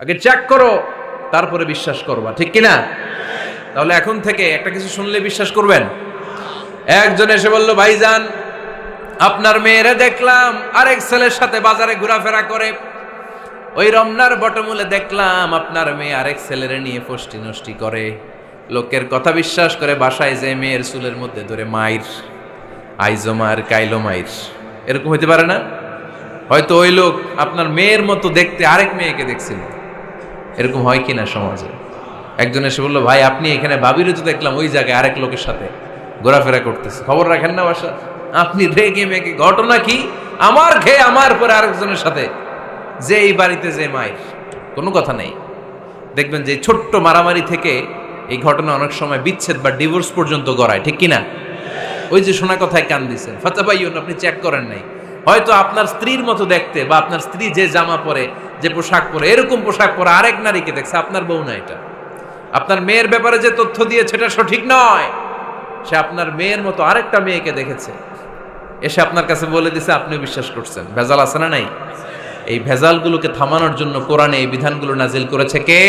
আগে চেক করো, তারপরে বিশ্বাস করবা, ঠিক কিনা? তাহলে এখন থেকে একটা কিছু শুনলে বিশ্বাস করবেন? একজন এসে বলল, ভাইজান আপনার মেয়েরে দেখলাম আরেক ছেলের সাথে বাজারে ঘোরাফেরা করে, ওই রমনার বটমূলে দেখলাম আপনার মেয়ে আরেক ছেলেরে নিয়ে ফষ্টি নষ্টি করে, লোকের কথা বিশ্বাস করে বাসায় যে মেয়ের চুলের মধ্যে ধরে মাইর, আইজো মায়ের কাইলো মাইর। এরকম হইতে পারে না? হয়তো ওই লোক আপনার মেয়ের মতো দেখতে আরেক মেয়েকে দেখছিল। এরকম হয় কিনা সমাজে? একজন এসে বললো, ভাই আপনি এখানে ভাবিরে তো দেখলাম ওই জায়গায় আরেক লোকের সাথে ঘোরাফেরা করতেছে, খবর রাখেন না বাসা? আপনি রেগে মেগে, ঘটনা কি? আমার খেয়ে আমার পরে আরেকজনের সাথে, যে এই বাড়িতে যে মায়ের, কোনো কথা নেই। দেখবেন যে ছোট্ট মারামারি থেকে এই ঘটনা অনেক সময় বিচ্ছেদ বা ডিভোর্স পর্যন্ত গড়ায়, ঠিক কিনা? ওই যে শোনা কথায় কান দিচ্ছেন, ফাতাবাইয়ুন, আপনি চেক করেন নাই। হয়তো আপনার স্ত্রীর মতো দেখতে বা আপনার স্ত্রী যে জামা পরে, যে পোশাক পরে, এরকম পোশাক পরে আরেক নারীকে দেখছে, আপনার বউ না এটা। আপনার মেয়ের ব্যাপারে যে তথ্য দিয়েছে এটা সঠিক নয়, সে আপনার মেয়ের মতো আরেকটা মেয়েকে দেখেছে, এসে আপনার কাছে বলে দিছে, আপনিও বিশ্বাস করছেন। ভেজাল আছে না নাই? এই ভেজালগুলোকে থামানোর জন্য কোরআনে এই বিধানগুলো নাজিল করেছে কে?